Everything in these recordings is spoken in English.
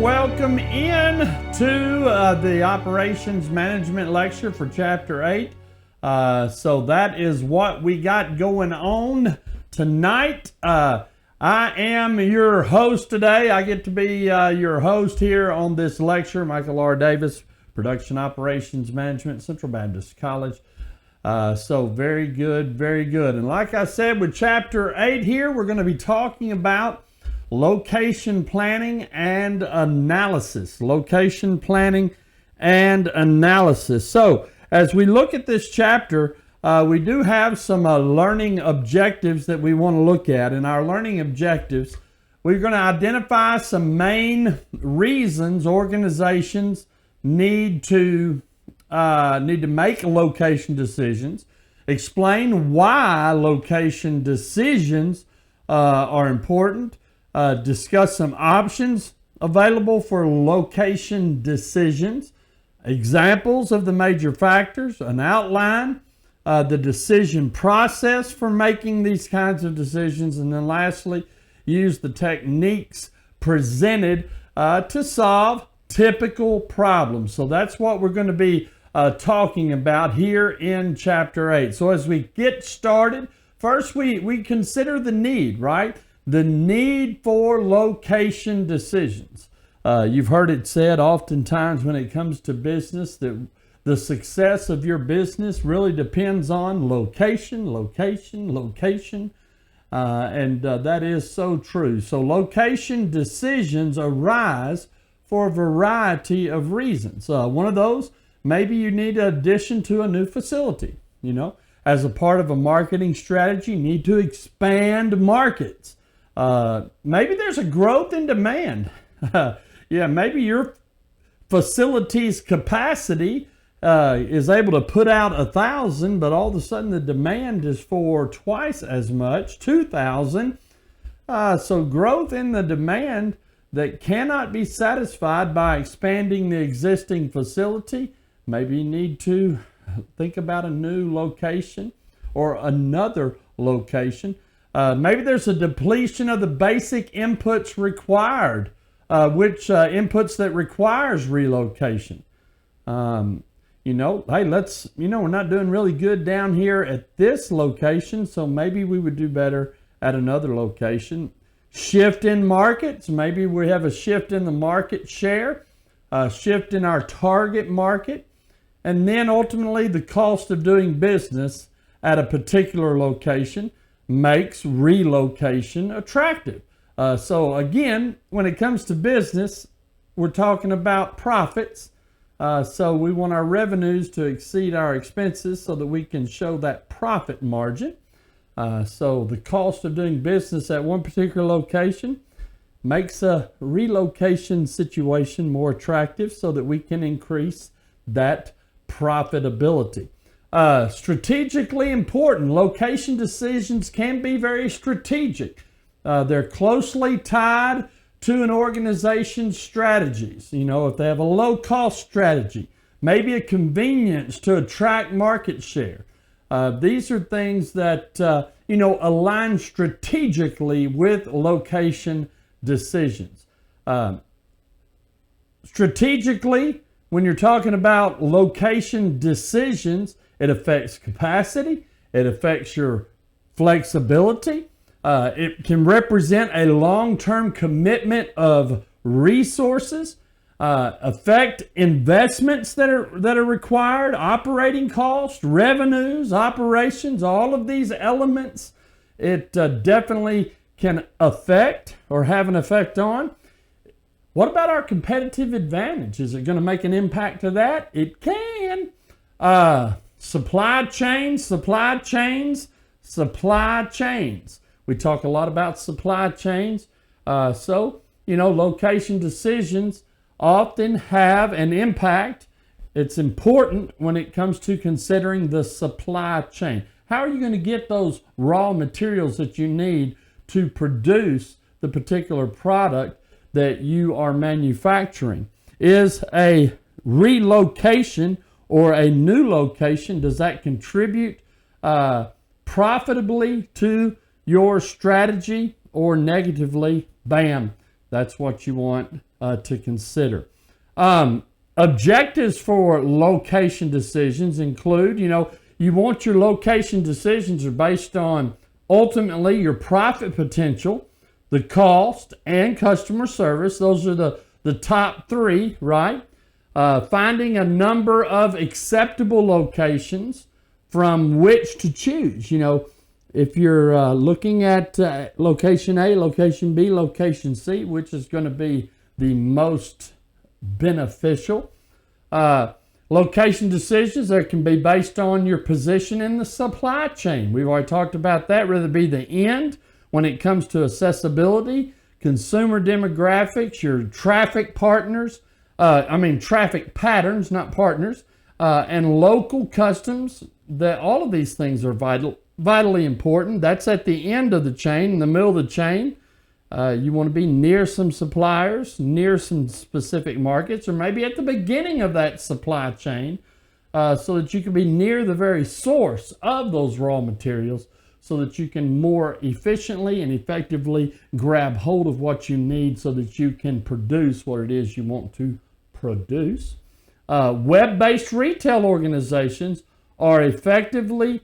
welcome in to the Operations Management Lecture for Chapter 8. So that is what we got going on tonight. I am your host today. I get to be your host here on this lecture, Michael R. Davis, Production Operations Management, Central Baptist College. So very good, very good. And like I said, with Chapter 8 here, we're going to be talking about location planning and analysis. Location planning and analysis. So as we look at this chapter, we do have some learning objectives that we want to look at. In our learning objectives, we're going to identify some main reasons organizations need to make location decisions, explain why location decisions are important, discuss some options available for location decisions, examples of the major factors, an outline, the decision process for making these kinds of decisions, and then lastly, use the techniques presented to solve typical problems. So that's what we're going to be talking about here in Chapter 8. So as we get started, first we consider the need, right? The need for location decisions. You've heard it said oftentimes when it comes to business that the success of your business really depends on location, location, location. And that is so true. So location decisions arise for a variety of reasons. One of those, maybe you need an addition to a new facility. You know, as a part of a marketing strategy, you need to expand markets. Maybe there's a growth in demand. Maybe your facility's capacity is able to put out 1,000, but all of a sudden the demand is for twice as much, 2,000. So growth in the demand that cannot be satisfied by expanding the existing facility. Maybe you need to think about a new location or another location. Maybe there's a depletion of the basic inputs required, inputs that requires relocation. Hey, we're not doing really good down here at this location, so maybe we would do better at another location. Shift in markets, maybe we have a shift in the market share, a shift in our target market, and then ultimately the cost of doing business at a particular location makes relocation attractive. So again, when it comes to business, we're talking about profits. So we want our revenues to exceed our expenses so that we can show that profit margin. So the cost of doing business at one particular location makes a relocation situation more attractive so that we can increase that profitability. Strategically important. Location decisions can be very strategic. They're closely tied to an organization's strategies. You know, if they have a low-cost strategy, maybe a convenience to attract market share. These are things that, align strategically with location decisions. Strategically, when you're talking about location decisions, it affects capacity, it affects your flexibility. It can represent a long-term commitment of resources, affect investments that are required, operating costs, revenues, operations, all of these elements. It definitely can affect or have an effect on. What about our competitive advantage? Is it going to make an impact to that? It can. Supply chains. We talk a lot about supply chains. Location decisions often have an impact. It's important when it comes to considering the supply chain. How are you going to get those raw materials that you need to produce the particular product that you are manufacturing? Is a relocation or a new location, does that contribute profitably to your strategy or negatively? Bam, that's what you want to consider. Objectives for location decisions include, you want your location decisions are based on ultimately your profit potential, the cost, and customer service. Those are the top three, right? Finding a number of acceptable locations from which to choose. If you're looking at location A, location B, location C, which is going to be the most beneficial. Location decisions that can be based on your position in the supply chain. We've already talked about that, whether it be the end when it comes to accessibility, consumer demographics, your traffic partners, traffic patterns, not partners, and local customs. That all of these things are vitally important. That's at the end of the chain. In the middle of the chain, you want to be near some suppliers, near some specific markets, or maybe at the beginning of that supply chain, so that you can be near the very source of those raw materials, so that you can more efficiently and effectively grab hold of what you need so that you can produce what it is you want to produce. Web-based retail organizations are effectively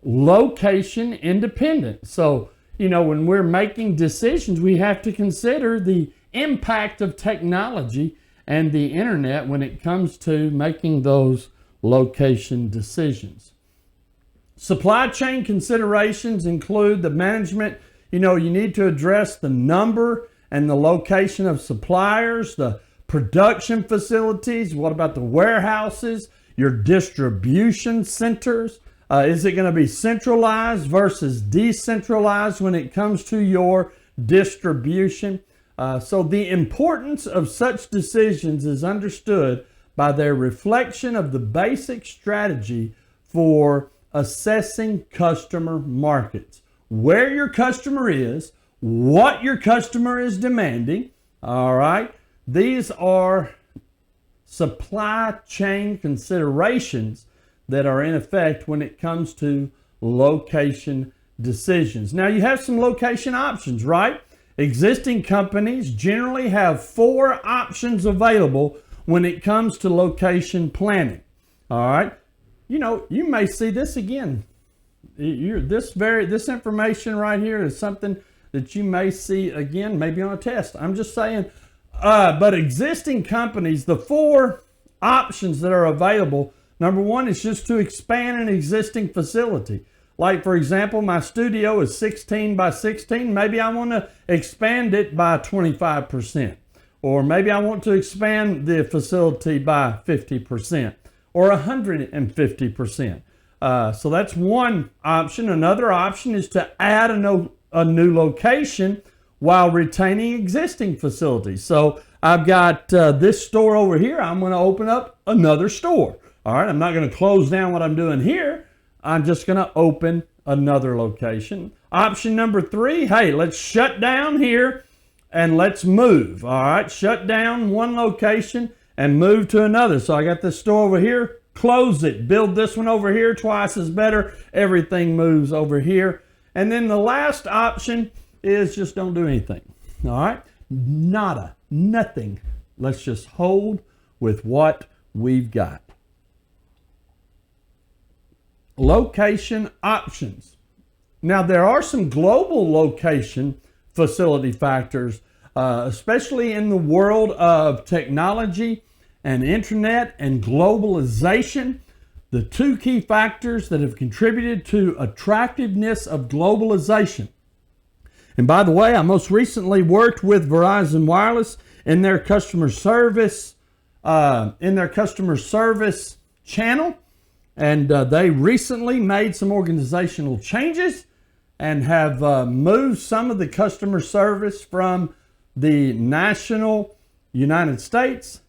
location independent. So, when we're making decisions, we have to consider the impact of technology and the internet when it comes to making those location decisions. Supply chain considerations include the management. You need to address the number and the location of suppliers, the production facilities. What about the warehouses, your distribution centers? Is it going to be centralized versus decentralized when it comes to your distribution? So the importance of such decisions is understood by their reflection of the basic strategy for assessing customer markets. Where your customer is, what your customer is demanding, all right? These are supply chain considerations that are in effect when it comes to location decisions. Now, you have some location options, right? Existing companies generally have 4 options available when it comes to location planning. All right. You may see this again. This information right here is something that you may see again, maybe on a test. I'm just saying, but existing companies, the 4 options that are available, number 1 is just to expand an existing facility. Like, for example, my studio is 16 by 16. Maybe I want to expand it by 25%. Or maybe I want to expand the facility by 50% or 150%. So that's one option. Another option is to add a new location while retaining existing facilities. So I've got this store over here. I'm going to open up another store. All right, I'm not going to close down what I'm doing here. I'm just going to open another location. Option number 3, hey, let's shut down here and let's move. All right, shut down one location and move to another. So I got this store over here, close it, build this one over here, twice as better. Everything moves over here. And then the last option is just don't do anything. All right, nada, nothing. Let's just hold with what we've got. Location options. Now, there are some global location facility factors, especially in the world of technology and internet and globalization. The 2 key factors that have contributed to attractiveness of globalization. And by the way, I most recently worked with Verizon Wireless in their customer service channel. And they recently made some organizational changes and have moved some of the customer service from the national United States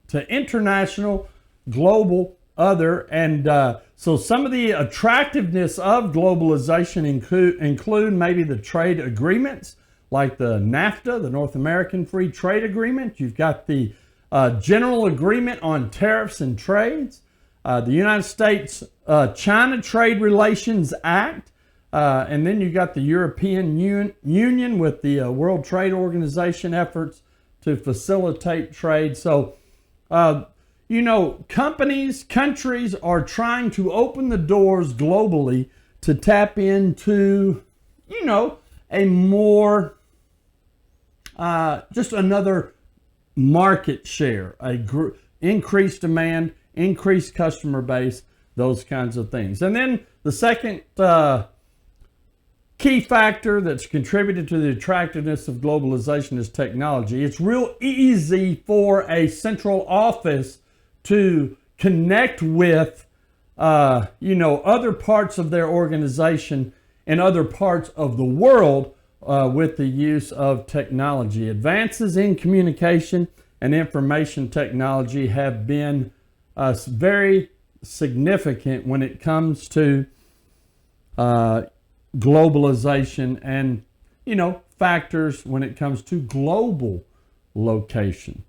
to international, global, other. And so some of the attractiveness of globalization include maybe the trade agreements like the NAFTA, the North American Free Trade Agreement. You've got the General Agreement on Tariffs and Trades. The United States-China Trade Relations Act, and then you got the European Union with the World Trade Organization efforts to facilitate trade. So, countries are trying to open the doors globally to tap into, a more, just another market share, increased demand, increased customer base, those kinds of things. And then the second key factor that's contributed to the attractiveness of globalization is technology. It's real easy for a central office to connect with, other parts of their organization and other parts of the world with the use of technology. Advances in communication and information technology have been very significant when it comes to globalization and, factors when it comes to global location.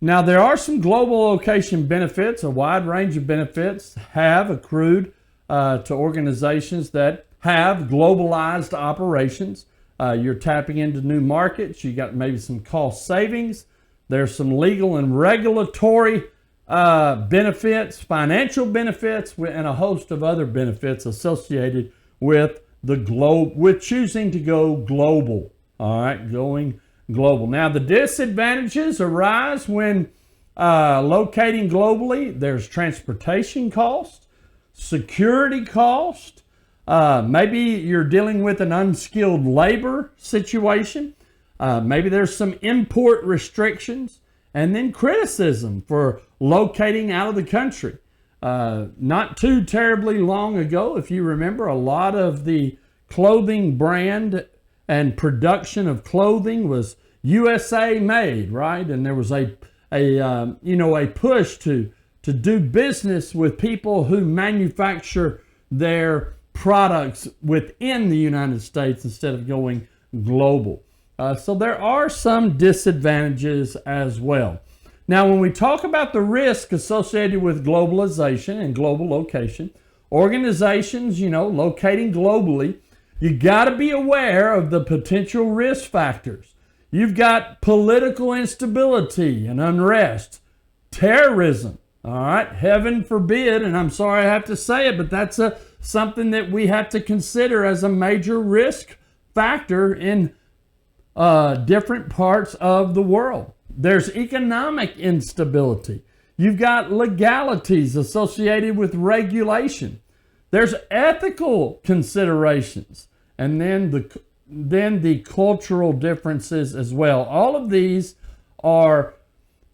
Now, there are some global location benefits. A wide range of benefits have accrued to organizations that have globalized operations. You're tapping into new markets. You got maybe some cost savings. There's some legal and regulatory benefits, financial benefits, and a host of other benefits associated with with choosing to go global. All right, going global. Now, the disadvantages arise when locating globally. There's transportation cost, security cost. Maybe you're dealing with an unskilled labor situation. Maybe there's some import restrictions, and then criticism for locating out of the country. Not too terribly long ago, if you remember, a lot of the clothing brand and production of clothing was USA made, right? And there was a push to do business with people who manufacture their products within the United States instead of going global. So there are some disadvantages as well. Now, when we talk about the risk associated with globalization and global location, organizations, locating globally, you got to be aware of the potential risk factors. You've got political instability and unrest, terrorism, all right, heaven forbid, and I'm sorry I have to say it, but that's something that we have to consider as a major risk factor in different parts of the world. There's economic instability. You've got legalities associated with regulation. There's ethical considerations, and then the cultural differences as well. All of these are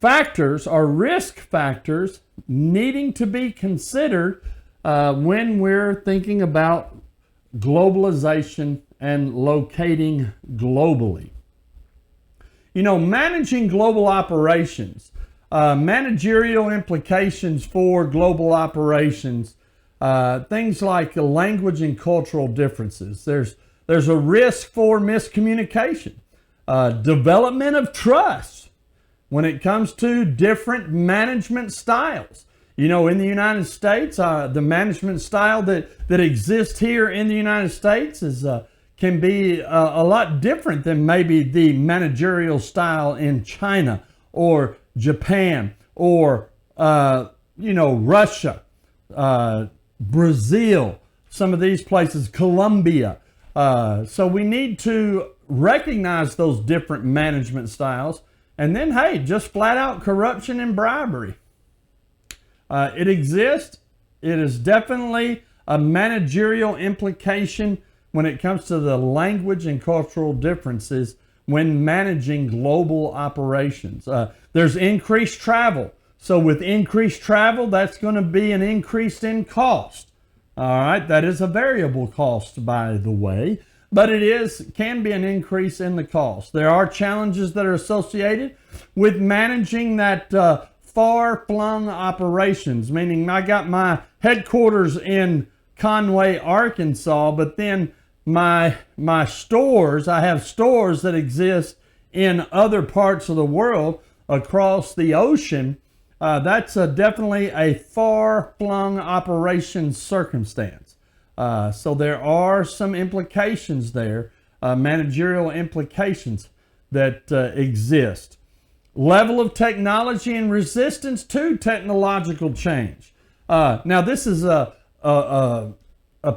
risk factors needing to be considered when we're thinking about globalization and locating globally. Managing global operations, managerial implications for global operations, things like language and cultural differences. There's a risk for miscommunication, development of trust when it comes to different management styles. In the United States, the management style that exists here in the United States can be a lot different than maybe the managerial style in China or Japan or, Russia, Brazil, some of these places, Colombia. So we need to recognize those different management styles. And then, hey, just flat out corruption and bribery. It exists. It is definitely a managerial implication when it comes to the language and cultural differences when managing global operations. There's increased travel. So with increased travel, that's going to be an increase in cost. All right, that is a variable cost, by the way, but can be an increase in the cost. There are challenges that are associated with managing that far-flung operations, meaning I got my headquarters in Conway, Arkansas, but then my stores, I have stores that exist in other parts of the world across the ocean. That's definitely a far-flung operation circumstance. So there are some implications there, managerial implications. that exist. Level of technology and resistance to technological change. Now, this is a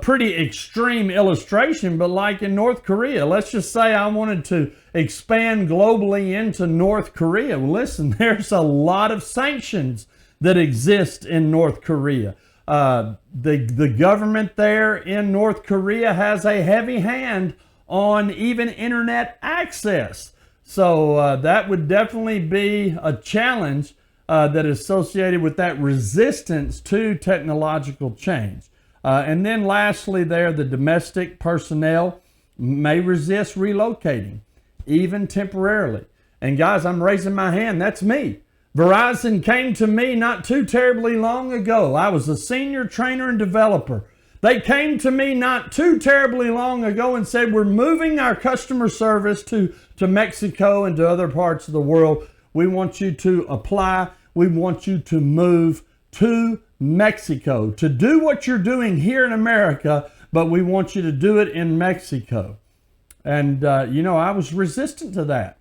pretty extreme illustration, but like in North Korea, let's just say I wanted to expand globally into North Korea. Well, listen, there's a lot of sanctions that exist in North Korea. The government there in North Korea has a heavy hand on even internet access. So that would definitely be a challenge that is associated with that resistance to technological change. And then lastly there, the domestic personnel may resist relocating, even temporarily. And guys, I'm raising my hand, that's me. Verizon came to me not too terribly long ago. I was a senior trainer and developer. They came to me not too terribly long ago and said, we're moving our customer service to Mexico and to other parts of the world. We want you to apply. We want you to move to Mexico to do what you're doing here in America, but we want you to do it in Mexico. And, I was resistant to that.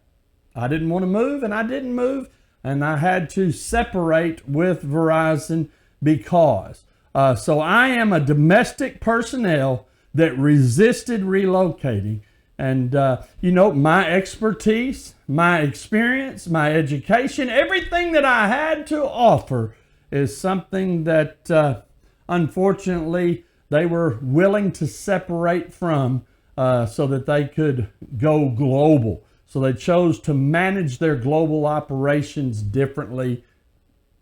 I didn't want to move, and I didn't move, and I had to separate with Verizon because. So I am a domestic personnel that resisted relocating. And, my expertise, my experience, my education, everything that I had to offer is something that, unfortunately, they were willing to separate from so that they could go global. So they chose to manage their global operations differently,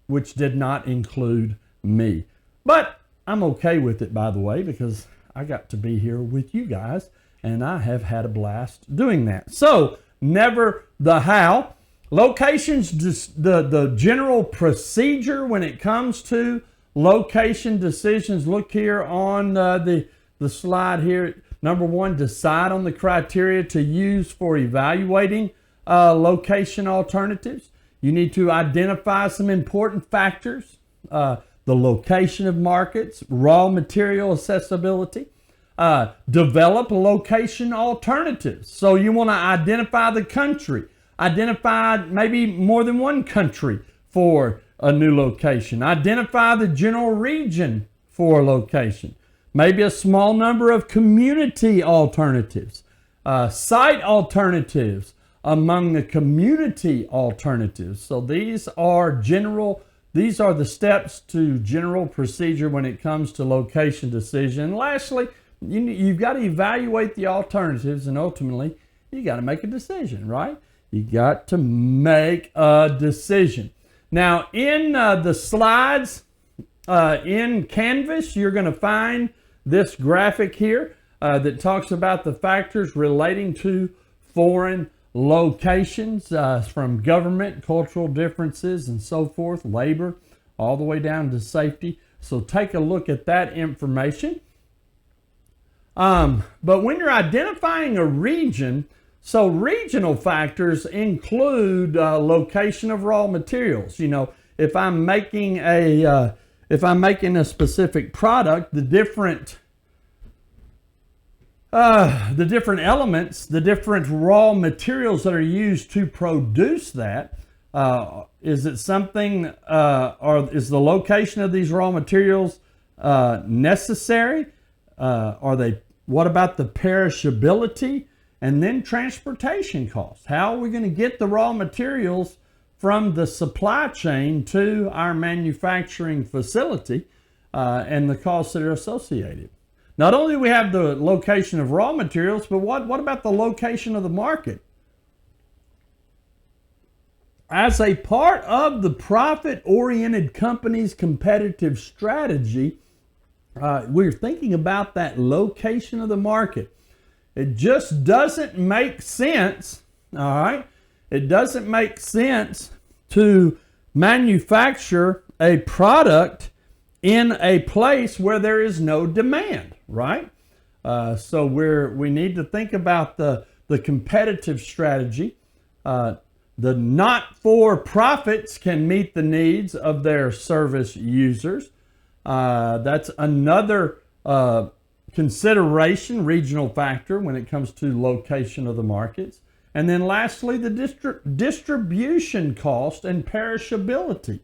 which did not include me. But I'm okay with it, by the way, because I got to be here with you guys, and I have had a blast doing that. So, never the how. Locations, the general procedure when it comes to location decisions. Look here on the slide here. Number one, decide on the criteria to use for evaluating location alternatives. You need to identify some important factors. The location of markets, raw material accessibility, develop location alternatives. So you want to identify the country, identify maybe more than one country for a new location, identify the general region for a location, maybe a small number of community alternatives, site alternatives among the community alternatives. So these are the steps to general procedure when it comes to location decision. And lastly, you've got to evaluate the alternatives, and ultimately, you got to make a decision, right? You got to make a decision. Now, in the slides in Canvas, you're going to find this graphic here that talks about the factors relating to foreign locations, from government, cultural differences, and so forth, labor, all the way down to safety. So take a look at that information. But when you're identifying a region, so regional factors include location of raw materials. If I'm making a specific product, the different elements, the different raw materials that are used to produce that, is it something, or is the location of these raw materials necessary? What about the perishability? And then transportation costs. How are we going to get the raw materials from the supply chain to our manufacturing facility, and the costs that are associated? Not only do we have the location of raw materials, but what about the location of the market? As a part of the profit-oriented company's competitive strategy, we're thinking about that location of the market. It just doesn't make sense, all right? It doesn't make sense to manufacture a product in a place where there is no demand, right? So we need to think about the competitive strategy. The not-for-profits can meet the needs of their service users. That's another consideration, regional factor when it comes to location of the markets. And then lastly, the distribution cost and perishability.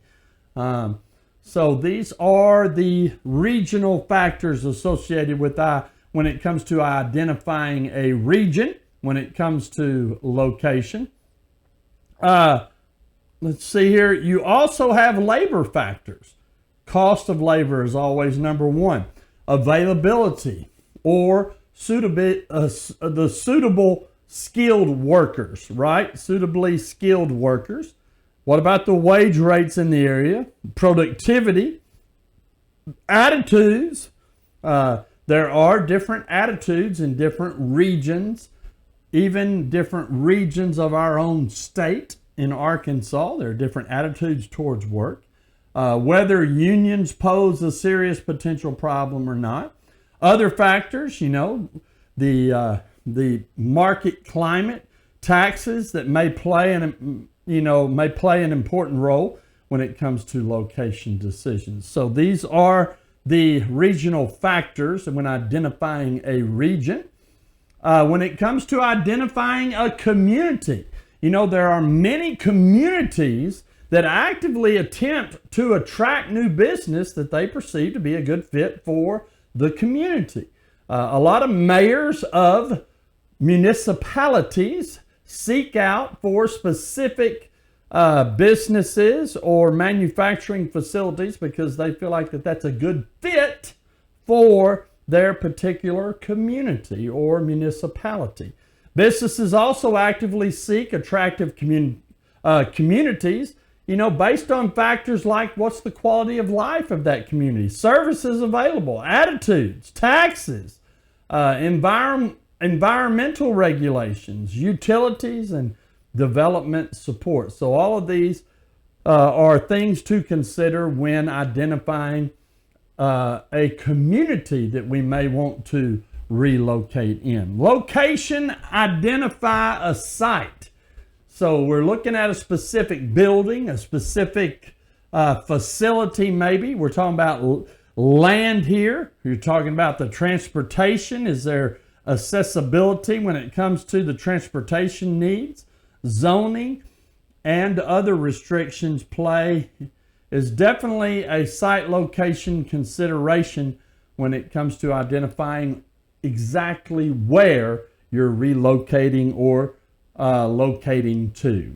So these are the regional factors associated with when it comes to identifying a region, when it comes to location. Let's see here. You also have labor factors. Cost of labor is always number one. Availability or the suitable skilled workers, right? Suitably skilled workers. What about the wage rates in the area? Productivity, attitudes. There are different attitudes in different regions, even different regions of our own state. In Arkansas, there are different attitudes towards work. Whether unions pose a serious potential problem or not. Other factors, the market climate, taxes that may play an important role when it comes to location decisions. So these are the regional factors when identifying a region. When it comes to identifying a community, there are many communities that actively attempt to attract new business that they perceive to be a good fit for the community. A lot of mayors of municipalities seek out for specific businesses or manufacturing facilities because they feel like that's a good fit for their particular community or municipality. Businesses also actively seek attractive communities, based on factors like what's the quality of life of that community, services available, attitudes, taxes, environmental regulations, utilities, and development support. So all of these are things to consider when identifying a community that we may want to relocate in. Location, identify a site. So we're looking at a specific building, a specific facility maybe. We're talking about land here. You're talking about the transportation. Is there accessibility when it comes to the transportation needs? Zoning and other restrictions is definitely a site location consideration when it comes to identifying exactly where you're relocating or locating to.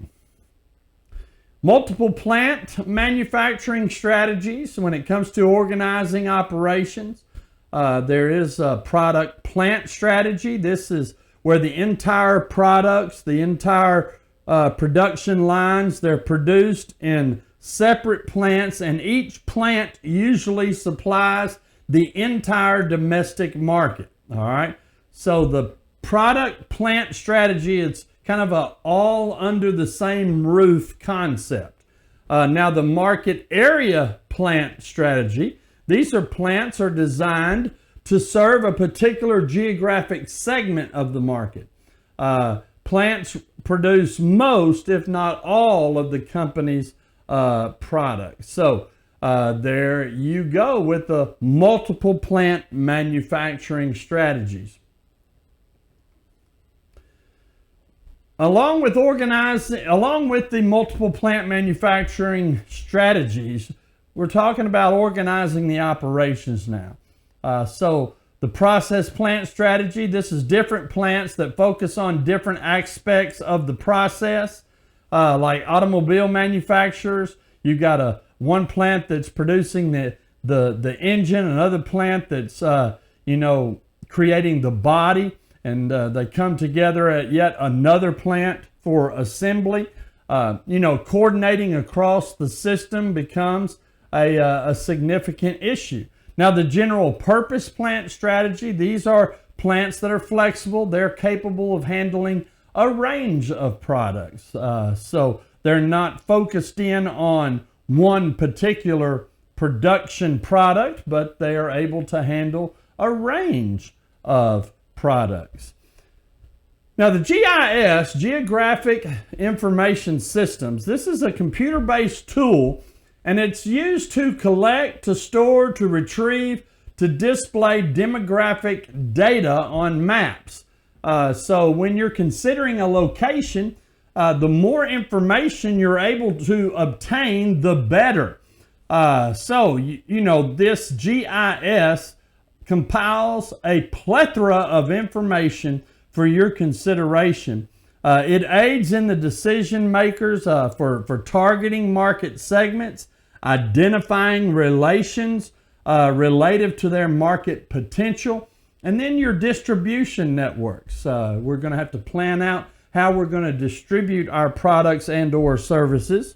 Multiple plant manufacturing strategies when it comes to organizing operations. There is a product plant strategy. This is where the entire products, the entire production lines, they're produced in separate plants, and each plant usually supplies the entire domestic market. All right. So the product plant strategy, it's kind of a all under the same roof concept. Now the market area plant strategy, these plants are designed to serve a particular geographic segment of the market. Plants produce most, if not all, of the company's products. So there you go with the multiple plant manufacturing strategies. Along with the multiple plant manufacturing strategies, we're talking about organizing the operations now. So the process plant strategy, this is different plants that focus on different aspects of the process. Like automobile manufacturers, you've got one plant that's producing the engine, another plant that's creating the body, and they come together at yet another plant for assembly. Coordinating across the system becomes a significant issue. Now, the general purpose plant strategy, these are plants that are flexible. They're capable of handling a range of products. So they're not focused in on one particular production product, but they are able to handle a range of products. Now the GIS, Geographic Information Systems, this is a computer-based tool, and it's used to collect, to store, to retrieve, to display demographic data on maps. So when you're considering a location, the more information you're able to obtain, the better. So, this GIS compiles a plethora of information for your consideration. It aids in the decision makers for targeting market segments, identifying relations relative to their market potential, and then your distribution networks. We're going to have to plan out how we're going to distribute our products and or services.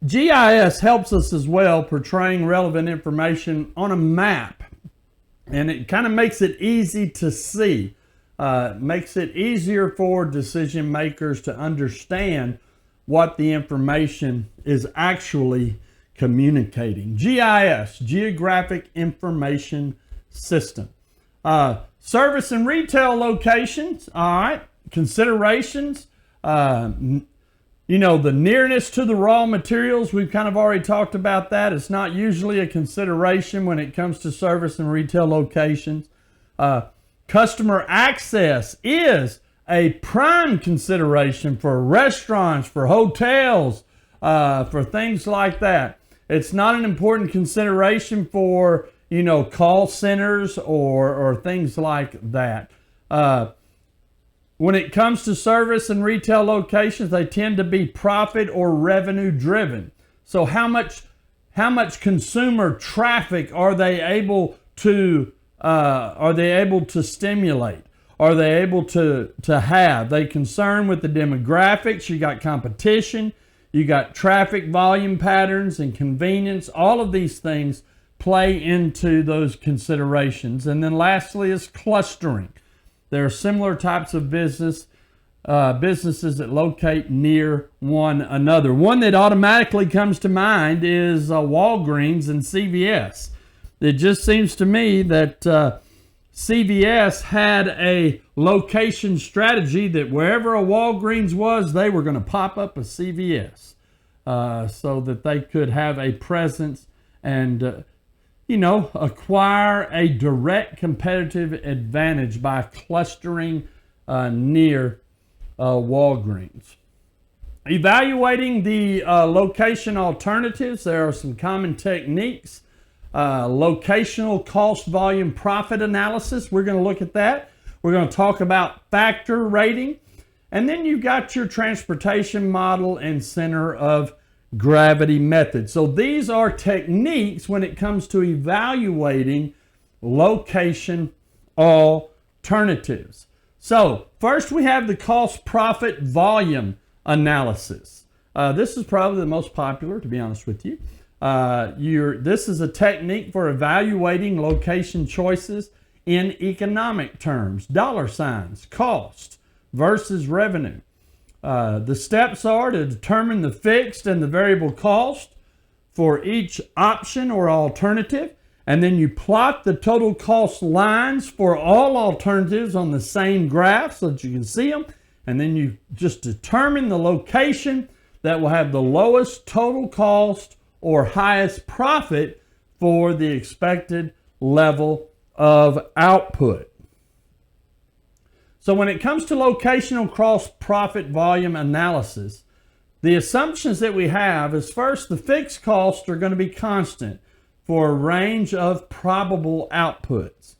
GIS helps us as well portraying relevant information on a map, and it kind of makes it easy to see. Makes it easier for decision makers to understand what the information is actually communicating. GIS, Geographic Information System. Service and retail locations, all right, considerations. The nearness to the raw materials, we've kind of already talked about that. It's not usually a consideration when it comes to service and retail locations. Customer access is a prime consideration for restaurants, for hotels, for things like that. It's not an important consideration for, call centers or things like that. When it comes to service and retail locations, they tend to be profit or revenue driven. So how much consumer traffic are they able to stimulate? Are they able to have? They concerned with the demographics. You got competition. You got traffic volume patterns and convenience. All of these things play into those considerations. And then lastly is clustering. There are similar types of businesses that locate near one another. One that automatically comes to mind is Walgreens and CVS. It just seems to me that CVS had a location strategy that wherever a Walgreens was, they were going to pop up a CVS so that they could have a presence and acquire a direct competitive advantage by clustering near Walgreens. Evaluating the location alternatives, there are some common techniques. Locational cost volume profit analysis, we're going to look at that. We're going to talk about factor rating. And then you've got your transportation model and center of gravity method. So these are techniques when it comes to evaluating location alternatives. So first we have the cost profit volume analysis. This is probably the most popular, to be honest with you. This is a technique for evaluating location choices in economic terms, dollar signs, cost versus revenue. The steps are to determine the fixed and the variable cost for each option or alternative, and then you plot the total cost lines for all alternatives on the same graph so that you can see them, and then you just determine the location that will have the lowest total cost or highest profit for the expected level of output. So when it comes to locational cross profit volume analysis, the assumptions that we have is first, the fixed costs are going to be constant for a range of probable outputs.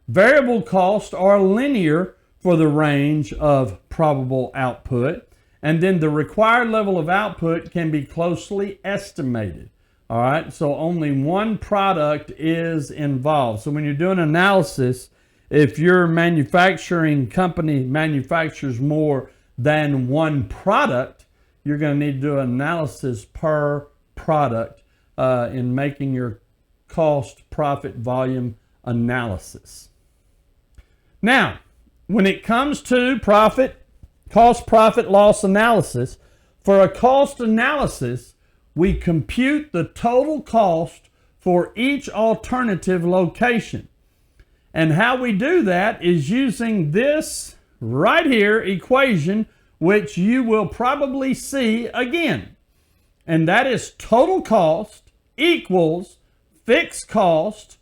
Variable costs are linear for the range of probable output, and then the required level of output can be closely estimated. All right, so only one product is involved. So when you're doing analysis, if your manufacturing company manufactures more than one product, you're going to need to do an analysis per product in making your cost profit volume analysis. Now, when it comes to cost profit loss analysis, for a cost analysis, we compute the total cost for each alternative location. And how we do that is using this right here equation, which you will probably see again. And that is total cost equals fixed cost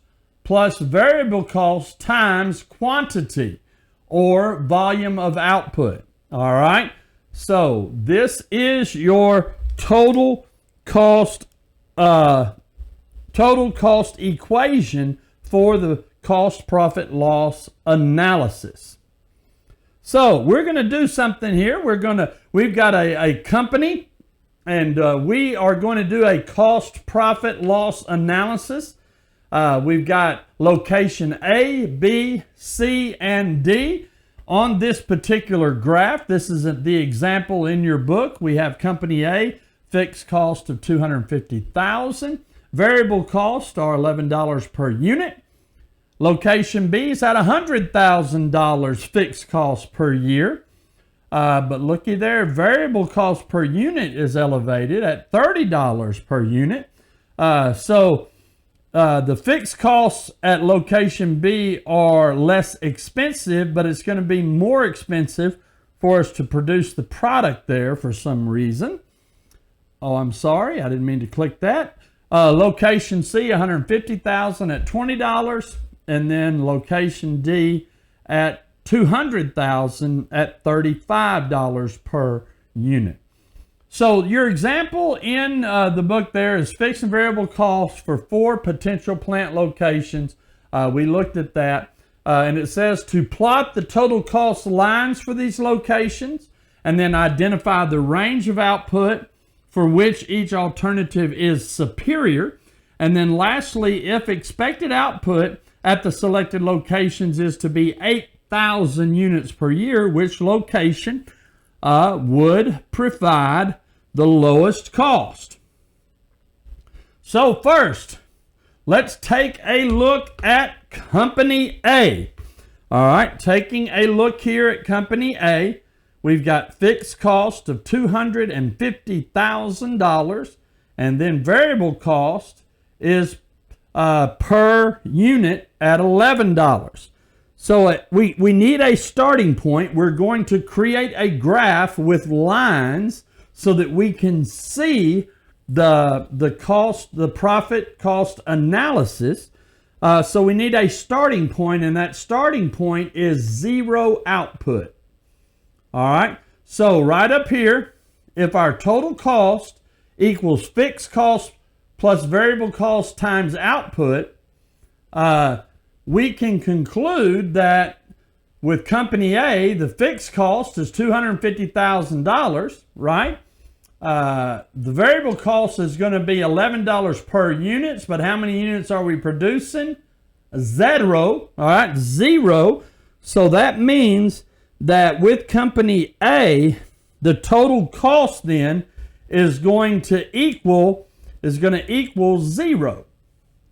plus variable cost times quantity or volume of output. All right. So this is your total cost equation for the cost profit loss analysis. So we're going to do something here. We've got a company, and we are going to do a cost profit loss analysis. We've got location A, B, C, and D. On this particular graph, this is the example in your book. We have company A, fixed cost of $250,000. Variable costs are $11 per unit. Location B is at $100,000 fixed cost per year. But looky there, variable cost per unit is elevated at $30 per unit. The fixed costs at location B are less expensive, but it's going to be more expensive for us to produce the product there for some reason. Oh, I'm sorry, I didn't mean to click that. Location C, $150,000 at $20, and then location D at $200,000 at $35 per unit. So your example in the book there is fixed and variable costs for 4 potential plant locations. We looked at that, and it says to plot the total cost lines for these locations and then identify the range of output for which each alternative is superior. And then lastly, if expected output at the selected locations is to be 8,000 units per year, which location would provide the lowest cost. So first, let's take a look at Company A. All right, taking a look here at Company A, we've got fixed cost of $250,000, and then variable cost is per unit at $11. So we need a starting point. We're going to create a graph with lines so that we can see the profit cost analysis. So we need a starting point, and that starting point is zero output. All right. So right up here, if our total cost equals fixed cost plus variable cost times output, we can conclude that with Company A, the fixed cost is $250,000, right? The variable cost is going to be $11 per unit, but how many units are we producing? 0, all right, 0. So that means that with Company A, the total cost then is going to equal 0.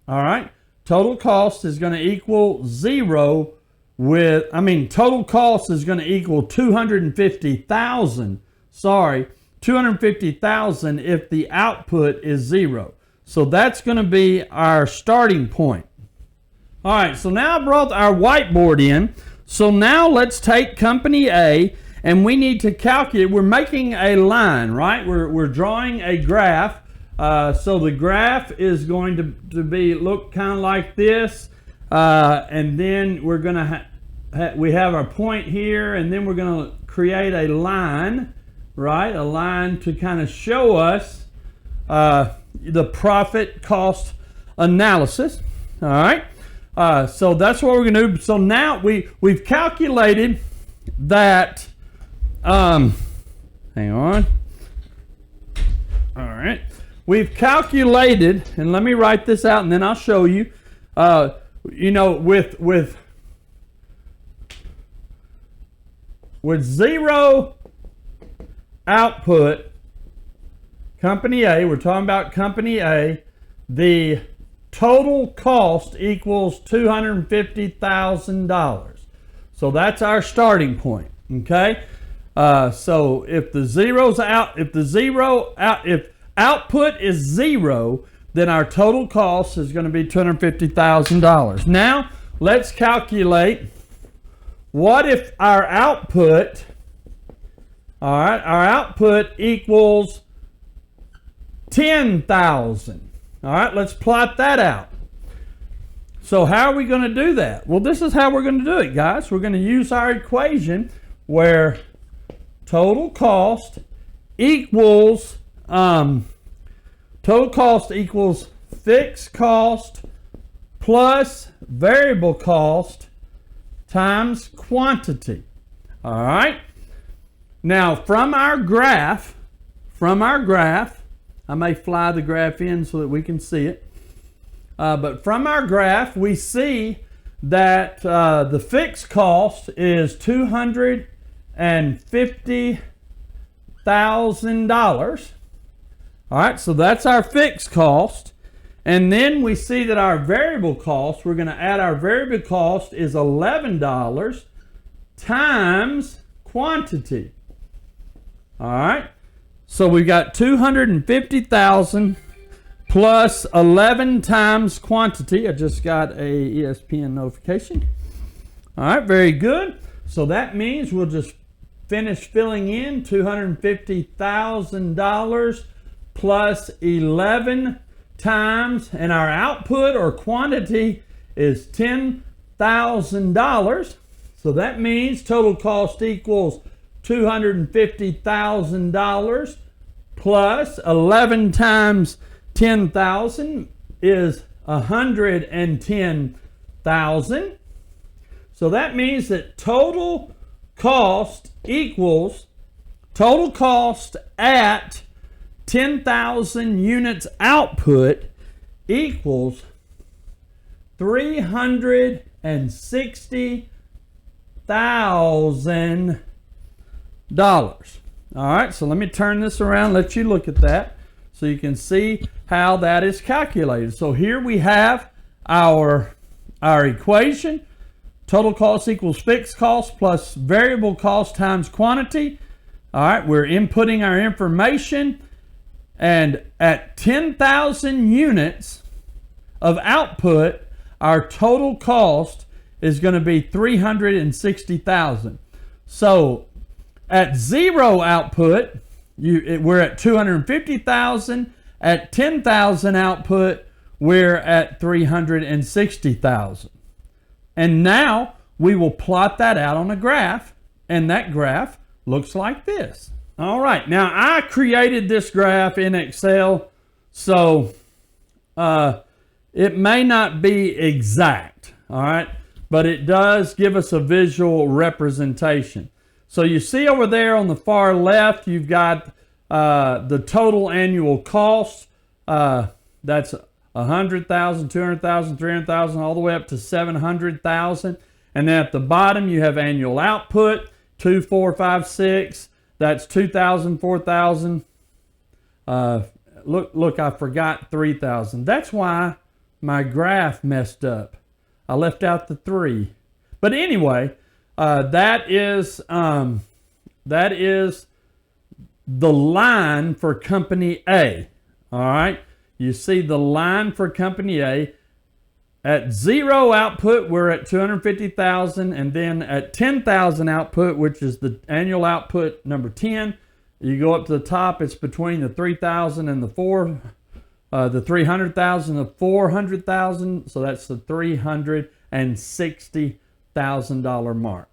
All right, total cost is going to equal 0 total cost is going to equal 250,000. Sorry, 250,000 if the output is 0. So that's going to be our starting point. All right, so now I brought our whiteboard in. So now let's take Company A, and we need to calculate. We're making a line, right? We're drawing a graph. So the graph is going to look kind of like this, and then we're going to we have our point here, and then we're going to create a line, right? A line to kind of show us the profit cost analysis. All right. So that's what we're going to do. So now we've calculated that. Hang on. All right. We've calculated, and let me write this out, and then I'll show you. With 0 output, Company A, we're talking about Company A, the total cost equals $250,000. So that's our starting point, okay? So if output is 0, then our total cost is going to be $250,000. Now, let's calculate what if our output, all right, our output equals 10,000. All right, let's plot that out. So how are we going to do that? Well, this is how we're going to do it, guys. We're going to use our equation where total cost equals fixed cost plus variable cost times quantity. All right. Now from our graph, I may fly the graph in so that we can see it. But from our graph, we see that the fixed cost is $250,000. All right, so that's our fixed cost. And then we see that our variable cost, we're going to add our variable cost is $11 times quantity. All right, so we've got 250,000 plus 11 times quantity. I just got a ESPN notification. All right, very good. So that means we'll just finish filling in $250,000 plus 11 times, and our output or quantity is $10,000. So that means total cost equals $250,000 plus 11 times 10,000 is 110,000. So that means that total cost at 10,000 units output equals $360,000. All right, so let me turn this around, let you look at that so you can see how that is calculated. So here we have our equation. Total cost equals fixed cost plus variable cost times quantity. All right, we're inputting our information, and at 10,000 units of output, our total cost is going to be $360,000. So at zero output, we're at $250,000. At 10,000 output, we're at $360,000. And now we will plot that out on a graph, and that graph looks like this. All right, now I created this graph in Excel, so it may not be exact, all right, but it does give us a visual representation. So you see over there on the far left, you've got the total annual cost. That's 100,000, 200,000, 300,000, all the way up to 700,000. And then at the bottom, you have annual output, 2, 4, 5, 6. That's 2,000, 4,000. Look, I forgot 3,000. That's why my graph messed up. I left out the 3. But anyway, that is the line for Company A. All right, you see the line for Company A. At zero output, we're at 250,000, and then at 10,000 output, which is the annual output number 10, you go up to the top. It's between the 3,000 and the 300,000 and the 400,000. So that's the $360,000 mark.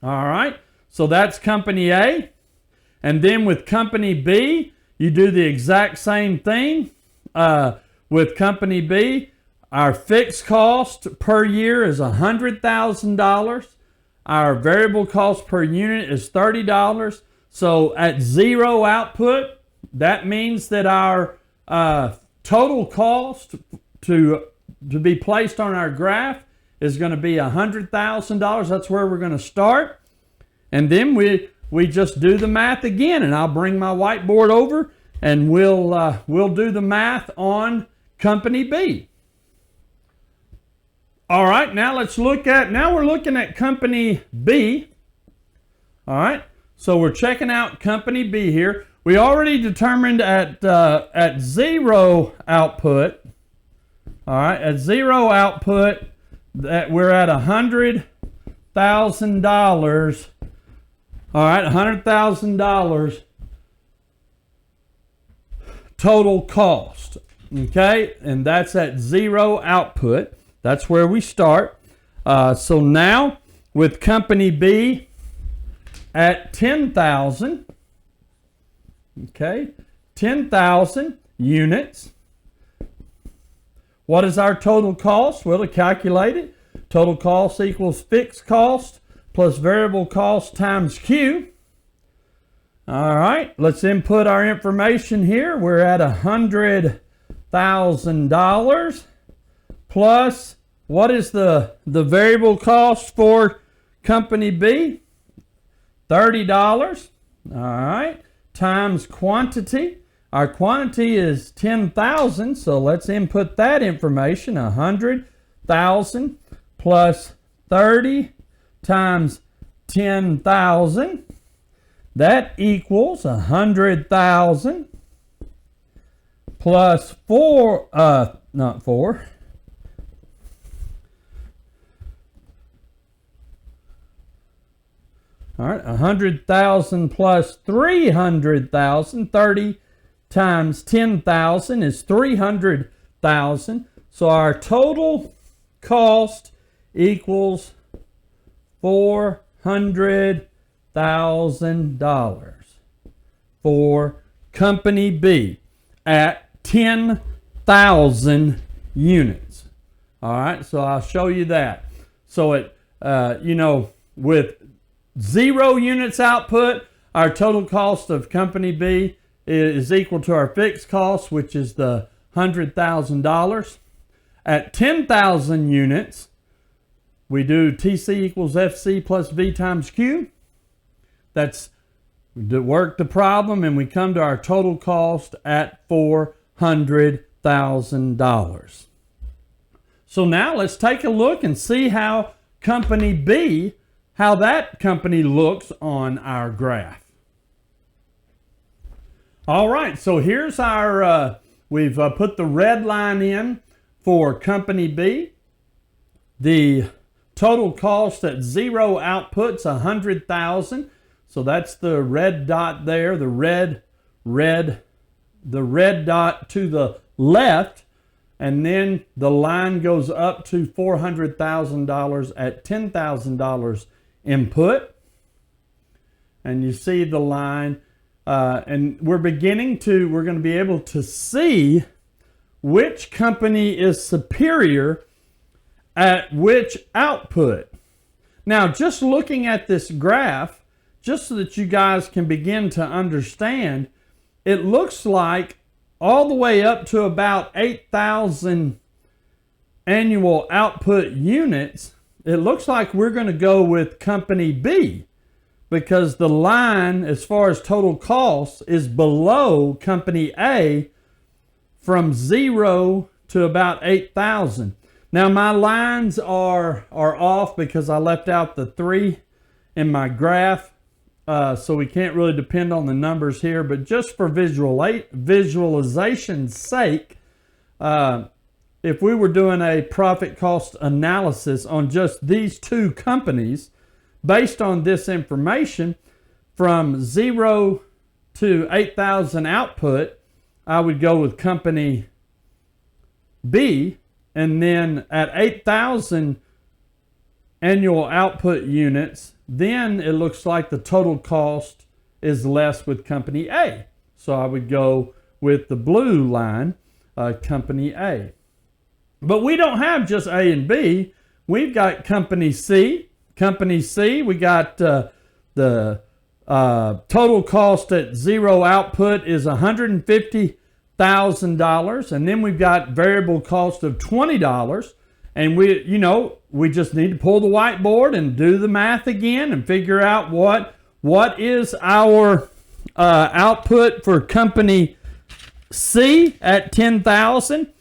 All right, so that's Company A. And then with Company B, you do the exact same thing. With Company B, our fixed cost per year is $100,000. Our variable cost per unit is $30. So at zero output, that means that our total cost to be placed on our graph is going to be $100,000. That's where we're going to start. And then we just do the math again, and I'll bring my whiteboard over, and we'll do the math on Company B. All right, now we're looking at Company B. All right, so we're checking out Company B here. We already determined at zero output. All right, at zero output that we're at $100,000. All right, $100,000 total cost. Okay, and that's at zero output. That's where we start. So now with company B at 10,000, okay, 10,000 units. What is our total cost? Well, to calculate it, total cost equals fixed cost plus variable cost times Q. All right, let's input our information here. We're at $100,000 plus what is the variable cost for company B? $30. All right, times quantity. Our quantity is 10,000, so let's input that information. 100,000 plus 30 times 10,000. That equals 100,000 plus 4, not 4. All right, 100,000 plus 300,000. 30 times 10,000 is 300,000. So our total cost equals $400,000 for company B at 10,000 units. All right, so I'll show you that. So it, with 0 units output, our total cost of company B is equal to our fixed cost, which is the $100,000. At 10,000 units, we do TC equals FC plus V times Q. That's to work the problem, and we come to our total cost at $400,000. So now let's take a look and see how company B, how that company looks on our graph. All right, so here's our, we've put the red line in for company B. The total cost at 0 output's 100,000. So that's the red dot there, the red dot to the left. And then the line goes up to $400,000 at $10,000 input. And you see the line. And we're going to be able to see which company is superior at which output. Now, just looking at this graph, just so that you guys can begin to understand, it looks like all the way up to about 8,000 annual output units, it looks like we're going to go with company B, because the line as far as total cost is below company A from 0 to about 8,000. Now my lines are off because I left out the 3 in my graph, so we can't really depend on the numbers here, but just for visualization's sake, if we were doing a profit cost analysis on just these 2 companies, based on this information, from 0 to 8,000 output, I would go with company B, and then at 8,000 annual output units, then it looks like the total cost is less with company A. So I would go with the blue line, company A. But we don't have just A and B. We've got company C. Company C, we got the total cost at 0 output is $150,000, and then we've got variable cost of $20, and we just need to pull the whiteboard and do the math again and figure out what is our output for company C at 10,000.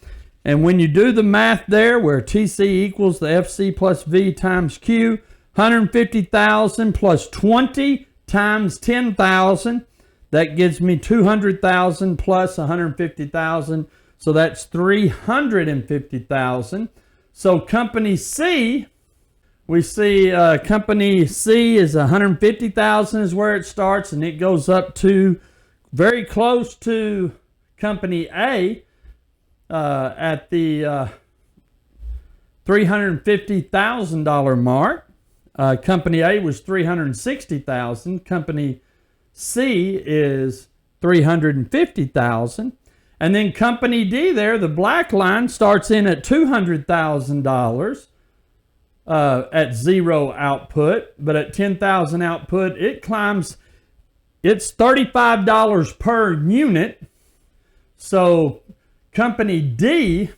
And when you do the math there, where TC equals the FC plus V times Q, 150,000 plus 20 times 10,000, that gives me 200,000 plus 150,000, so that's 350,000. So company C, we see company C is 150,000 is where it starts, and it goes up to very close to company A at the $350,000 mark. Company A was $360,000. Company C is $350,000. And then Company D there, the black line, starts in at $200,000 at 0 output, but at 10,000 output, it climbs, it's $35 per unit. So Company D,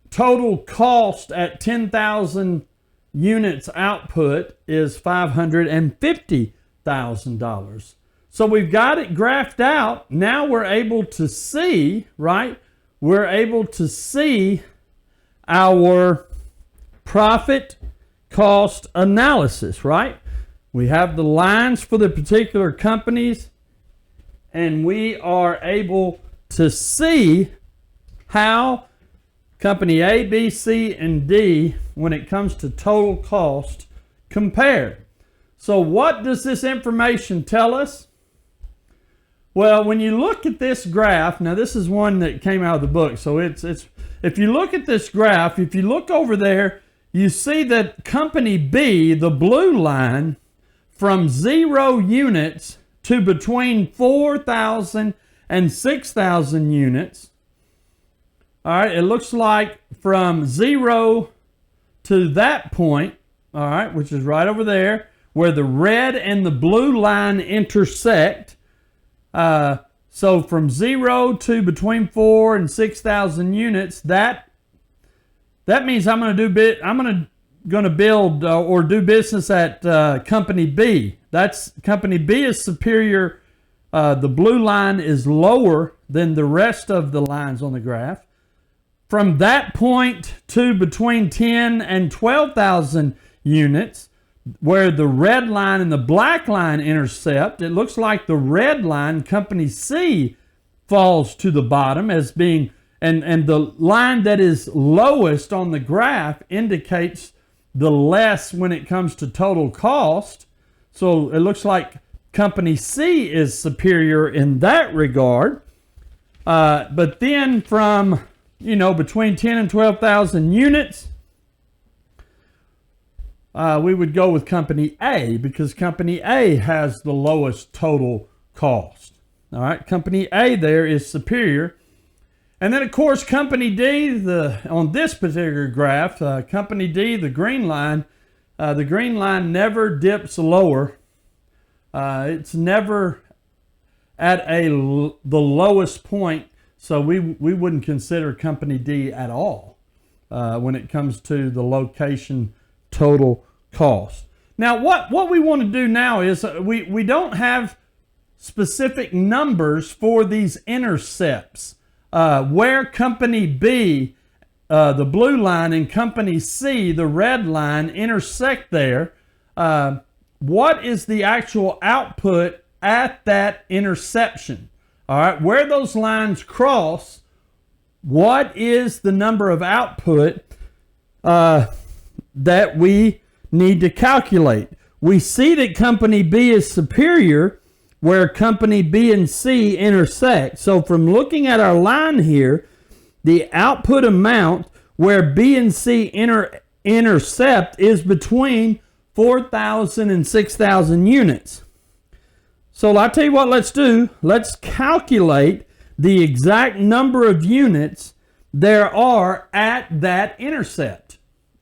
total cost at 10,000 units output is $550,000. So we've got it graphed out. Now we're able to see, right? We're able to see our profit cost analysis, right? We have the lines for the particular companies, and we are able to see how Company A, B, C, and D, when it comes to total cost, compare. So what does this information tell us? Well, when you look at this graph, now this is one that came out of the book, so it's if you look at this graph, if you look over there, you see that Company B, the blue line, from 0 units to between 4,000 and 6,000 units. All right, it looks like from 0 to that point, all right, which is right over there, where the red and the blue line intersect. So from 0 to between 4 and 6,000 units, that means I'm going to build or do business at Company B. That's Company B is superior. The blue line is lower than the rest of the lines on the graph. From that point to between 10 and 12,000 units, where the red line and the black line intercept, it looks like the red line, Company C, falls to the bottom as being, and the line that is lowest on the graph indicates the less when it comes to total cost. So it looks like Company C is superior in that regard. But then from, between 10 and 12,000 units, we would go with Company A because Company A has the lowest total cost. All right, Company A there is superior. And then, of course, Company D, on this particular graph, Company D, the green line never dips lower. It's never at the lowest point, so we wouldn't consider Company D at all when it comes to the location total cost. Now, what we want to do now is we don't have specific numbers for these intercepts. Where Company B, the blue line, and Company C, the red line, intersect there, what is the actual output at that intersection? All right, where those lines cross, what is the number of output that we need to calculate? We see that Company B is superior where Company B and C intersect. So from looking at our line here, the output amount where B and C intercept is between 4,000 and 6,000 units. So I'll tell you what, let's do. Let's calculate the exact number of units there are at that intercept.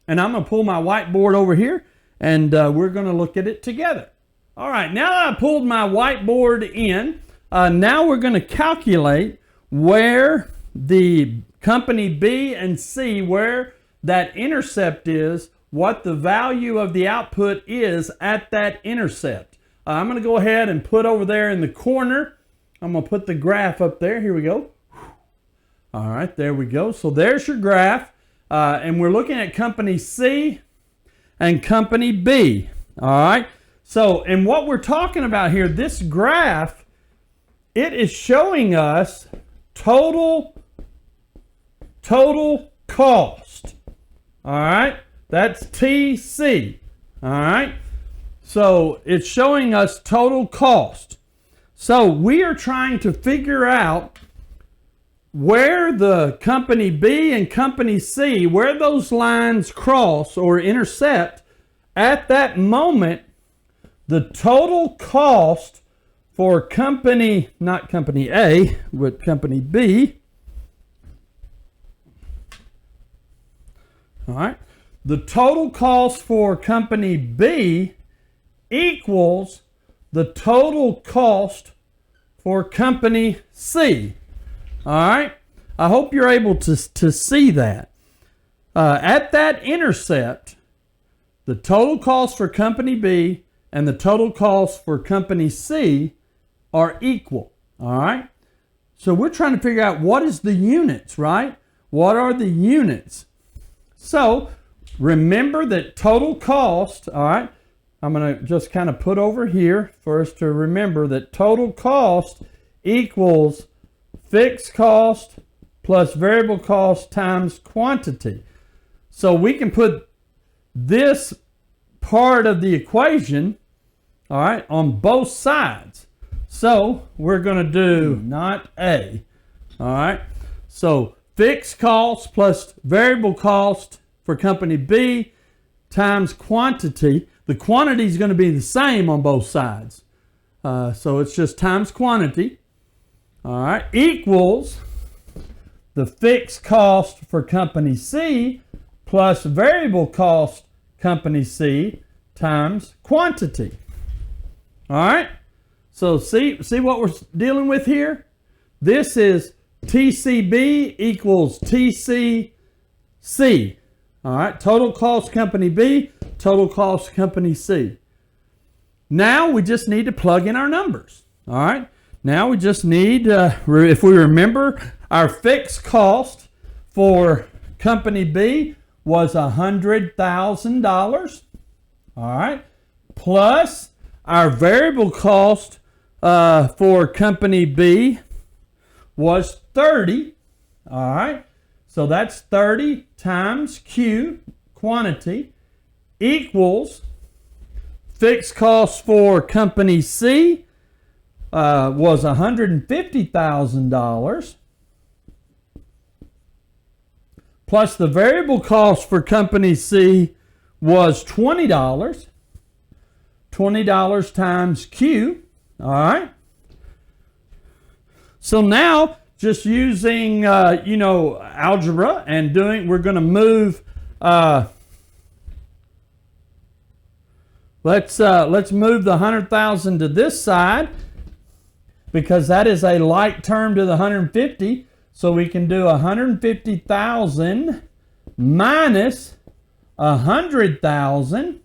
And I'm going to pull my whiteboard over here, and we're going to look at it together. All right, now that I pulled my whiteboard in, now we're going to calculate where the Company B and C, where that intercept is, what the value of the output is at that intercept. I'm going to go ahead and put over there in the corner, I'm going to put the graph up there. Here we go. All right, there we go. So there's your graph. And we're looking at Company C and Company B. All right. So, and what we're talking about here, this graph, it is showing us total cost. All right. That's TC. All right. So it's showing us total cost. So we are trying to figure out where the company B and company C, where those lines cross or intersect, at that moment, the total cost for company, not company A, but company B, all right, the total cost for company B equals the total cost for company C. All right, I hope you're able to see that. At that intercept, the total cost for company B and the total cost for company C are equal. All right, so we're trying to figure out what is the units, right? What are the units? So remember that total cost, all right, I'm going to just kind of put over here for us to remember that total cost equals fixed cost plus variable cost times quantity. So we can put this part of the equation, all right, on both sides. So we're going to do not A, all right? So fixed cost plus variable cost for company B times quantity. The quantity is going to be the same on both sides. So it's just times quantity. All right, equals the fixed cost for company C plus variable cost company C times quantity. All right, so see what we're dealing with here? This is TCB equals TCC. All right, total cost company B, total cost company C. Now we just need to plug in our numbers. All right, now we just need, if we remember, our fixed cost for company B was $100,000. All right, plus our variable cost for company B was 30. All right, so that's 30 times Q, quantity, equals fixed cost for company C was $150,000, plus the variable cost for company C was $20. $20 times Q, all right? So now, just using, algebra and we're going to move, let's move the 100,000 to this side because that is a like term to the 150. So we can do 150,000 minus 100,000.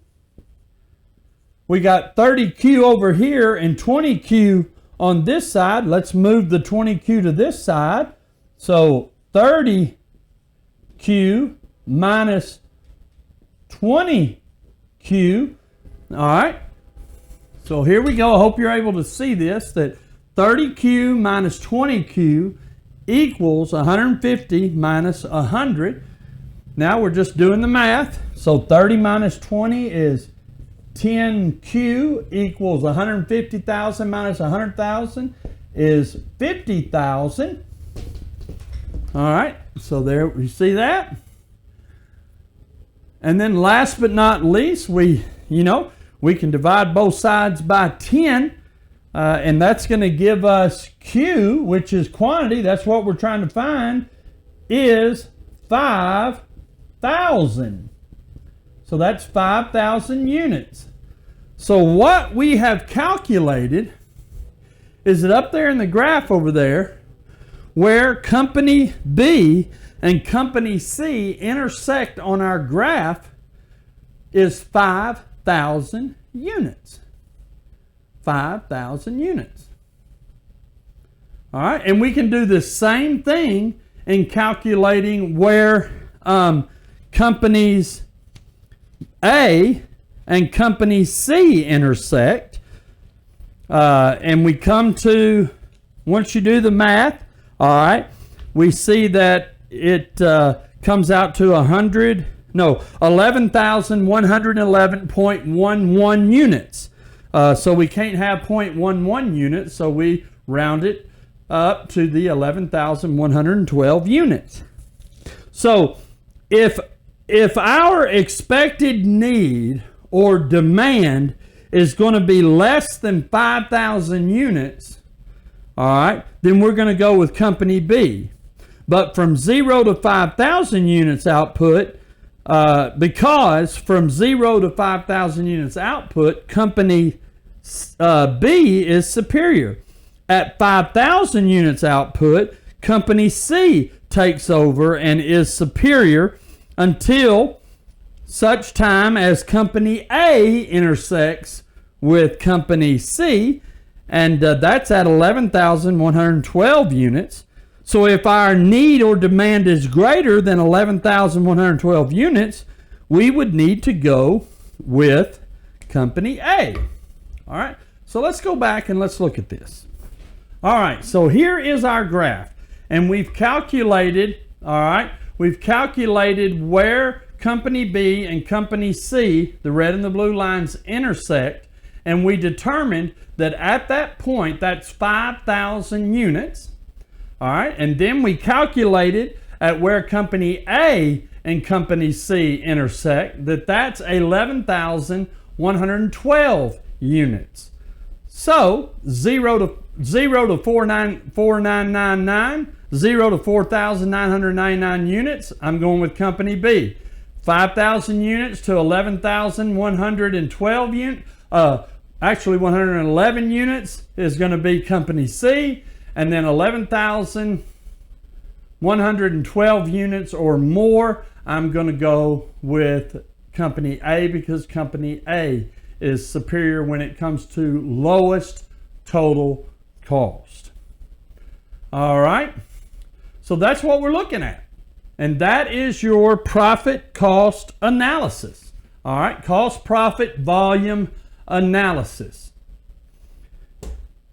We got 30Q over here and 20Q on this side. Let's move the 20Q to this side. So 30Q minus 20Q. All right. So here we go. I hope you're able to see this, that 30Q minus 20Q equals 150 minus 100. Now we're just doing the math. So 30 minus 20 is 10Q equals 150,000 minus 100,000 is 50,000. All right, so there you see that. And then last but not least, we can divide both sides by 10, and that's going to give us Q, which is quantity. That's what we're trying to find, is 5,000. So that's 5,000 units. So what we have calculated is that up there in the graph over there, where company B and company C intersect on our graph, is 5,000 units. 5,000 units. All right, and we can do the same thing in calculating where companies A and company C intersect. And we come to, once you do the math, all right, we see that it comes out to 11,111.11 units. So we can't have 0.11 units, so we round it up to the 11,112 units. So if our expected need or demand is going to be less than 5,000 units, all right, then we're going to go with company B. But from 0 to 5,000 units output, because from 0 to 5,000 units output, company B is superior. At 5,000 units output, company C takes over and is superior until such time as company A intersects with company C, and that's at 11,112 units. So if our need or demand is greater than 11,112 units, we would need to go with company A. All right, so let's go back and let's look at this. All right, so here is our graph, and we've calculated, all right, we've calculated where company B and company C, the red and the blue lines, intersect, and we determined that at that point, that's 5,000 units, all right, and then we calculated at where company A and company C intersect, that's 11,112 units. So 0 to 4999, 0 to 4,999 units, I'm going with company B. 5,000 units to 11,112 units, actually 111 units is going to be company C, and then 11,112 units or more, I'm going to go with company A because company A is superior when it comes to lowest total cost. All right, so that's what we're looking at, and that is your profit cost analysis. All right, cost profit volume analysis.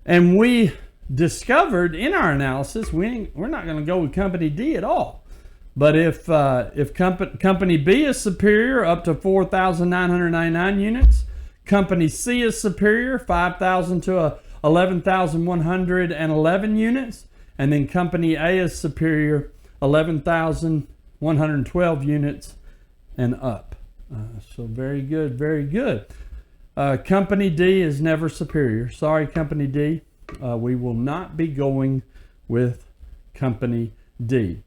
And we discovered in our analysis we're not going to go with company D at all. But if company B is superior up to 4,999 units, company C is superior 5,000 to 11,111 units, and then company A is superior 11,112 units and up. So very good, very good. Company D is never superior. Sorry, company D. We will not be going with company D.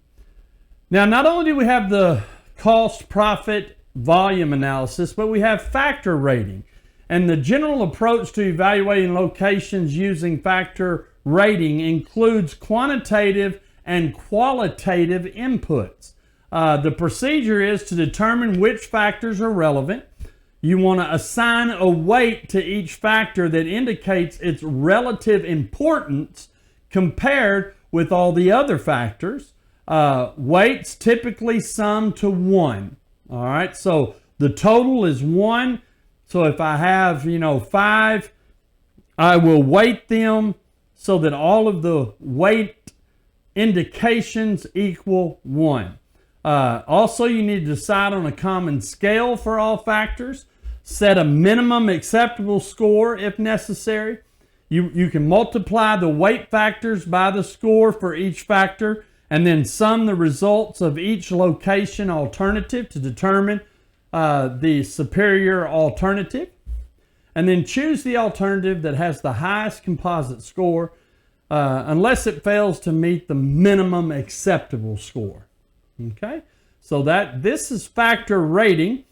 Now, not only do we have the cost profit volume analysis, but we have factor rating. And the general approach to evaluating locations using factor rating includes quantitative and qualitative inputs. The procedure is to determine which factors are relevant. You want to assign a weight to each factor that indicates its relative importance compared with all the other factors. Weights typically sum to 1. All right, so the total is 1. So if I have, 5, I will weight them so that all of the weight indications equal 1. Also, you need to decide on a common scale for all factors. Set a minimum acceptable score if necessary. You can multiply the weight factors by the score for each factor and then sum the results of each location alternative to determine the superior alternative. And then choose the alternative that has the highest composite score unless it fails to meet the minimum acceptable score. Okay, so this is factor rating.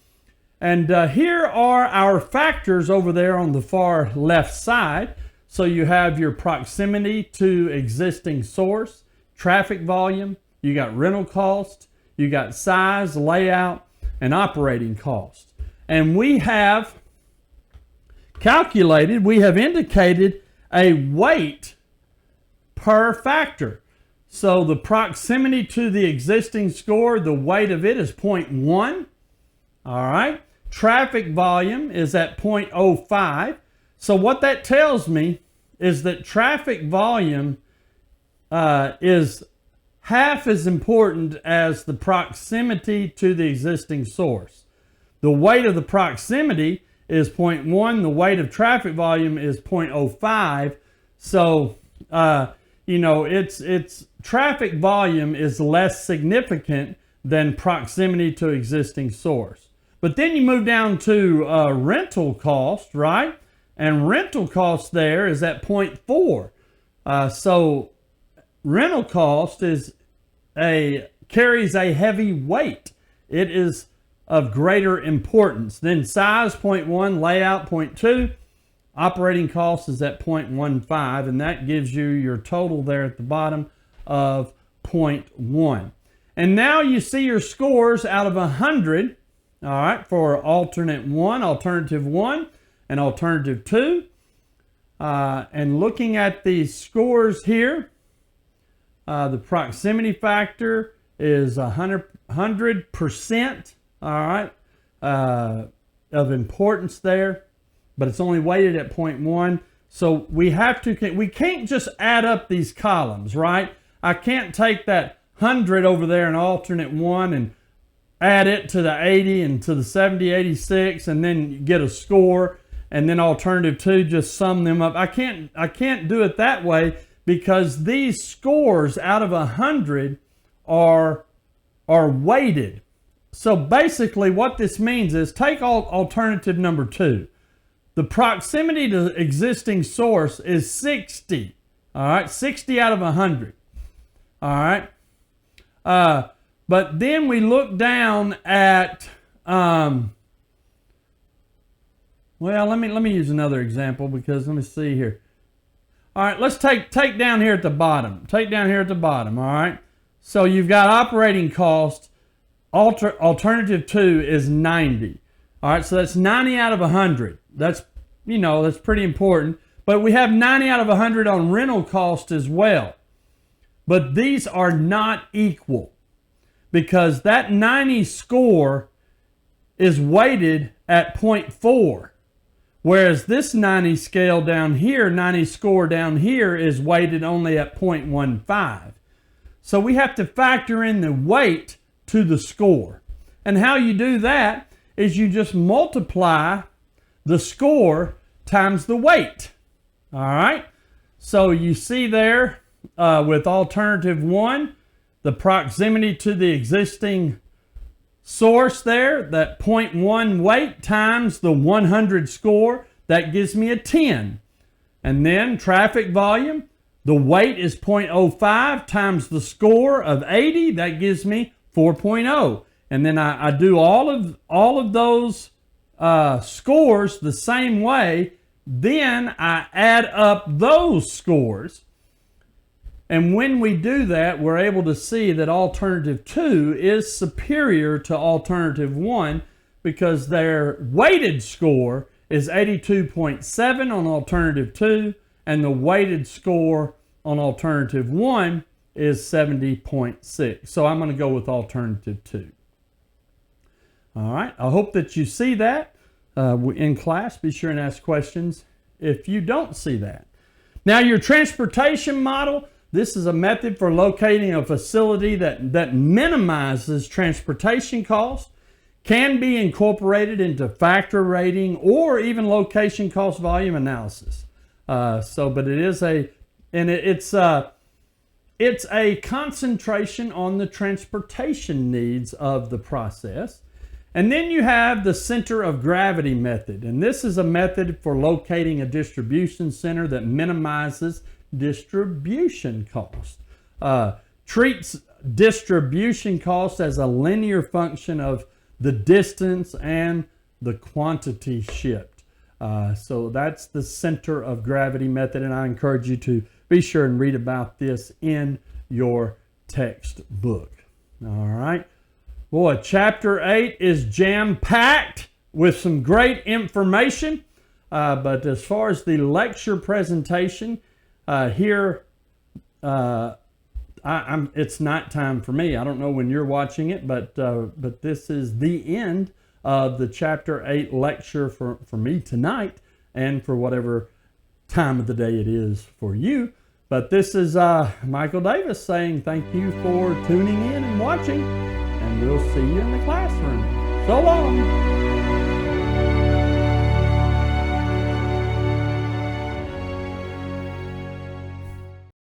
And here are our factors over there on the far left side. So you have your proximity to existing source, traffic volume, you got rental cost, you got size, layout, and operating cost. And we have indicated a weight per factor. So the proximity to the existing score, the weight of it is 0.1. All right. Traffic volume is at 0.05. So what that tells me is that traffic volume is half as important as the proximity to the existing source. The weight of the proximity is 0.1. The weight of traffic volume is 0.05. So it's traffic volume is less significant than proximity to existing source. But then you move down to rental cost, right? And rental cost there is at 0.4. So rental cost carries a heavy weight. It is of greater importance. Then size 0.1, layout 0.2, operating cost is at 0.15, and that gives you your total there at the bottom of 0.1. And now you see your scores out of 100, all right, for alternate 1, alternative 1, and alternative 2. And looking at the scores here, the proximity factor is 100%, all right, of importance there, but it's only weighted at 0.1. So we can't just add up these columns, right? I can't take that 100 over there in alternate 1 and add it to the 80 and to the 70, 86, and then get a score, and then alternative 2 just sum them up. I can't do it that way, because these scores out of 100 are weighted. So basically what this means is, take alternative number 2. The proximity to existing source is 60. All right, 60 out of 100. All right. But then we look down at, well, let me use another example, because let me see here. All right, let's take down here at the bottom. Take down here at the bottom, all right? So you've got operating cost. Alternative 2 is 90. All right, so that's 90 out of 100. That's pretty important. But we have 90 out of 100 on rental cost as well. But these are not equal, because that 90 score is weighted at 0.4. Whereas this 90 scale down here, 90 score down here, is weighted only at 0.15. So we have to factor in the weight to the score. And how you do that is you just multiply the score times the weight. All right? So you see there with alternative 1, the proximity to the existing source there, that 0.1 weight times the 100 score, that gives me a 10. And then traffic volume, the weight is 0.05 times the score of 80, that gives me 4.0. And then I do all of those scores the same way. Then I add up those scores. And when we do that, we're able to see that alternative 2 is superior to alternative 1, because their weighted score is 82.7 on alternative 2, and the weighted score on alternative 1 is 70.6. So I'm going to go with alternative 2. All right, I hope that you see that in class. Be sure and ask questions if you don't see that. Now, your transportation model. This is a method for locating a facility that minimizes transportation costs, can be incorporated into factor rating or even location cost volume analysis. But it is it's a concentration on the transportation needs of the process. And then you have the center of gravity method. And this is a method for locating a distribution center that minimizes distribution cost. Treats distribution cost as a linear function of the distance and the quantity shipped. So that's the center of gravity method, and I encourage you to be sure and read about this in your textbook. All right. Boy, Chapter 8 is jam-packed with some great information, but as far as the lecture presentation, here, it's nighttime for me. I don't know when you're watching it, but this is the end of the Chapter 8 lecture for me tonight, and for whatever time of the day it is for you. But this is Michael Davis saying thank you for tuning in and watching, and we'll see you in the classroom. So long.